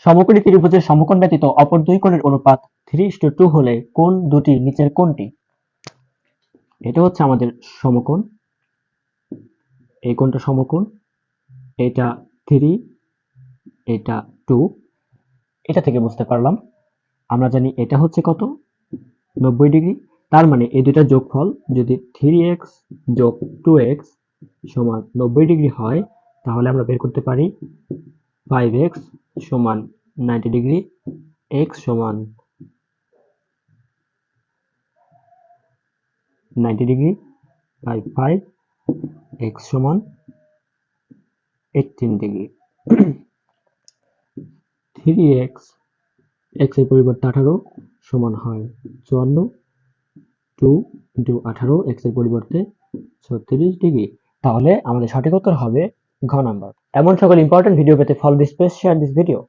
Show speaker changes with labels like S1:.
S1: সমকোণী ত্রিভুজের সমকোণ ব্যতীত অপর দুই কোণের অনুপাত 3:2 হলে কোণ দুটি নিচের কোনটি? এটা হচ্ছে আমাদের সমকোণ, এই কোণটা সমকোণ, এটা 3, এটা 2। এটা থেকে বুঝতে পারলাম, আমরা জানি এটা হচ্ছে কত, 90 ডিগ্রি। তার মানে এই দুইটা যোগফল যদি 3x যোগ 2x সমান 90 ডিগ্রি হয়, তাহলে আমরা বের করতে পারি 5x সমান 90 ডিগ্রি, x সমান 90 ডিগ্রি বাই 5, x সমান 18 ডিগ্রি। 3x, x এর পরিবর্তে 18 সমান হয় 54, 2 ইন্টু 18, x এর পরিবর্তে 36 ডিগ্রি। তাহলে আমাদের সঠিক উত্তর হবে ঘ নাম্বার। এমন সকল ইম্পর্টেন্ট ভিডিও পেতে follow this page, share this video.